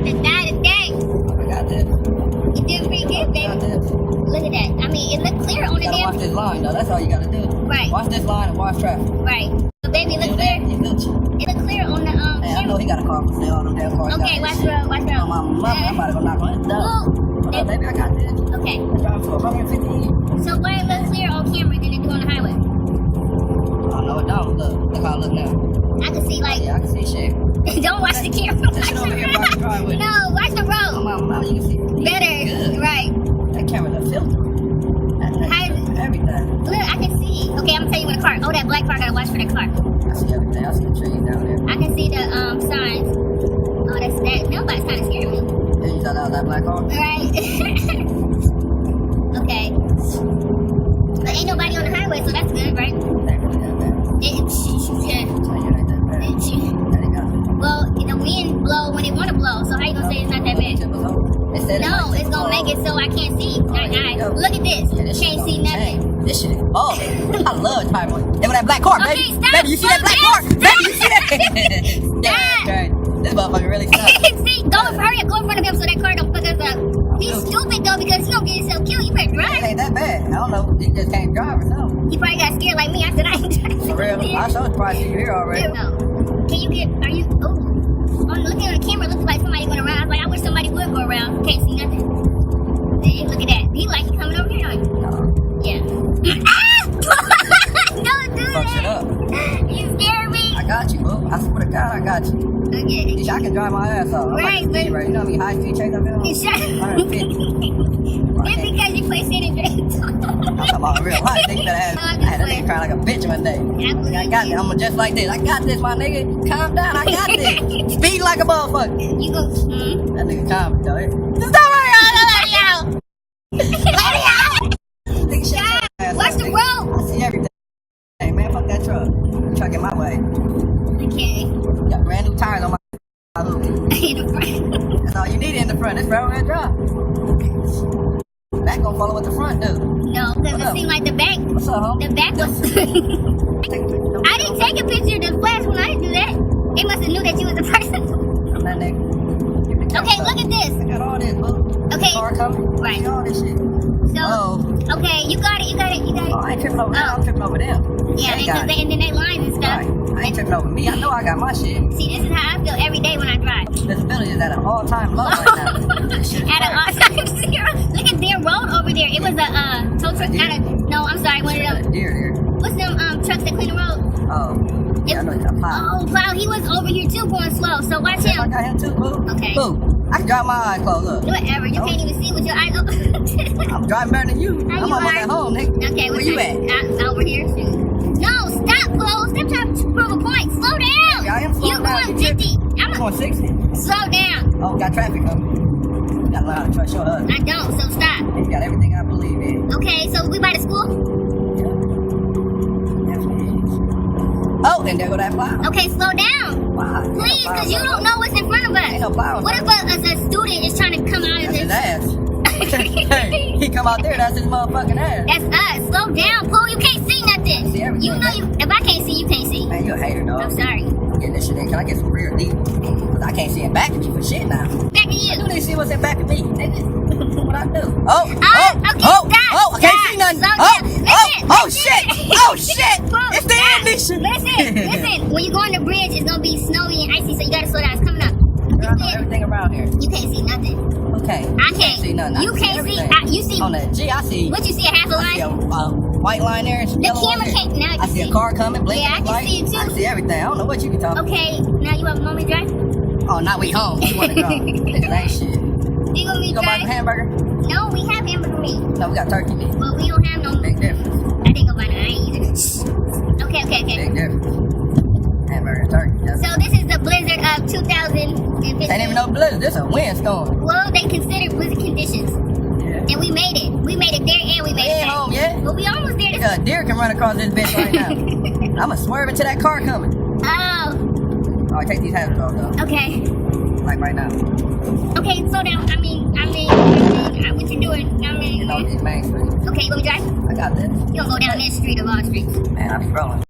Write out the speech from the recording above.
to die today. I got this. You did pretty good, I got baby. this. Look at that. I mean, it looked clear on the You gotta watch damn. this line though. That's all you gotta do. Right. Watch this line and watch traffic. Right. So, baby, it look clear. You Gucci. It look clear on the Hey, I know camera. he got a car for sale on them damn cars. Okay, watch the road. Watch the Oh, my road. mother, I'm about to go knock on his door. Hold up, baby, I got this. Okay. I'm driving for 150. So why it look clear on camera than it do on the highway? Oh no, it don't. Look how it look now. I can see like. Yeah, I can see shit. Don't watch the camera. That Watch shit over here by the driveway. the No, watch the Oh, road. my mama, you can see. Better. Good. Right. That camera's a filter. How- Everything. Look, I can see. Okay, I'm gonna tell you what a car. Oh, that black car. Gotta watch for that car. I see everything. I see the trees down there. I can see the signs. Oh, that's that. Nobody's kind of scared me. Yeah, you thought that was that black car? Right. Okay. But ain't nobody on the highway, so that's good, right? That really got that. Yeah. So you ain't that bad. That ain't got it. Well, the wind blow when it want to blow, so how you gonna say it's not that bad? It said it No, might it's gonna make it so I can't see. Look at this. Yeah, this shit Can't gonna see nothing. change. This shit is ballin'. I love Time Boy. Look at that black car, Okay, baby. stop, Baby, you see that black slow car? down, Baby, you see that? Stop. Yeah, right. This motherfucker really sucks. See, hurry up, go in front of him so that car don't fuck us up. He's stupid though because he don't get himself killed. You better It drive. ain't that bad. I don't know. You just can't drive or something. He probably got scared like me. I said I ain't driving. For real. I saw surprised you here already. No. Can you get? Are you? Oh, on looking on the camera, it looks like somebody went around. I was like, I wish somebody would go around. Can't see nothing. Hey, look at that. He like he coming over here, don't you? No. Yeah. Ah! Don't do Fuck shit that. up. You scared me. I got you, boo. I swear to God, I got you. Okay. Bitch, I can drive my ass off. I'm Right, like, but- right. You know how many high speed chase I've been on? Shut up. 150. It's because you play San Andreas. I'm talking about real high. Nigga better have. I had that nigga crying like a bitch one day. I got this. I'm just like this. I got this, my nigga. Calm down. I got this. Speed like a motherfucker. You go. That nigga calm, though. Stop right now. Let me out. Nigga, shut your ass Watch up, the nigga. road. I see everything. Hey, man, fuck that truck. Truck in my way. Okay. Got brand new tires on my hood. In the front. That's all you need in the front. This front wheel drive. Back gonna follow what the front do. No, because What it up? seemed like the back. What's up, homie? The back was. I didn't take a picture of the flash when I didn't do that. They must have knew that you was the person. That nigga. Give me the Okay, camera. look at this. I got all this, boo. Okay. Car coming. Right. See all this shit. So, Oh. okay, you got it. Oh, I ain't tripping over them. I'm tripping over them. Yeah, They and, got it. and then they lines and stuff. Right. I ain't tripping over me. I know I got my shit. See, this is how I feel every day when I drive. Visibility is at an all-time low right now. This shit is At an crazy. all-time zero. Look at their road over there. It was a tow truck. No, I'm sorry, one of them. Deer here. What's them trucks that clean the road? Oh. Yeah, I know you got plow. Oh, wow, he was over here too going slow. So watch I him. got him too, boo. Okay. Boo. I can drive my eyes closed. Look. Whatever. You can't even see with your eyes open. I'm driving better than you. How I'm you almost are? at home, nigga. Okay, Where you at? Over here. No, stop, Flo. Stop trying to prove a point. Slow down. Yeah, I am slowing You're down. going You 50. I'm I'm going 60. slow down. Oh, got traffic coming. Got a lot of trust your husband. I don't, so stop. You got everything I believe in. Okay, so we by the school? Oh, and there go that plow. Okay, slow down. Wow. Please, because you don't know what's in front of Ain't no us. plow. What if a student is trying to come out of That's his this? ass. Hey, he come out there, that's his motherfucking ass. That's us. Slow down, Pooh. You can't see nothing. See everything. You know you. If I can't see, you can't see. Man, you a hater, dog. I'm sorry. I'm getting this shit in. Can I get some rear deep? Because I can't see in back of you for shit now. Back to You you. need to see what's in back of me, nigga. What I do? Oh, Okay, oh, stop, oh, I can't stop, see nothing. slow Oh, down. oh, Listen, oh, listen. shit. Oh, shit. Pooh, It's the stop. ambition. Listen. When you go on the bridge, it's gonna be snowy and icy, so you gotta slow down. It's coming up. Girl, I know everything around here. You can't see nothing. Okay. I You can't. see nothing. You I can't see. everything. You see. On that G, I see. What you see? A half a I see a line. white line there. And The yellow line camera there. can't. Now I I can see see. a car coming, blinking Yeah, I can light. see it too. I see everything. I don't know what you be talking. Okay, now you have a moment drive. Oh, now we home. You want to go? Nigga, that ain't shit. Do you want me You to go buy drive? some hamburger? No, we have hamburger meat, No, we got turkey meat. but we don't have no. Big difference. I didn't go buy no. I ain't either. Okay. Big difference. Hamburger, turkey. That's So this is the blizzard of 2015. ain't even no blizzard. This a windstorm. Well, they consider blizzard conditions, Yeah. and we made it. We made it there, and we We made it ain't back. home yet. But we almost there. Nigga, a deer can run across this bitch right now. I'ma swerve into that car coming. Oh, Alright, take these hazards off though. okay. Like right now. Okay, slow down. I mean, what you doing? You know, these main streets. Okay, you want me to drive? I got this. You don't go down this street of all streets. Man, I be rolling.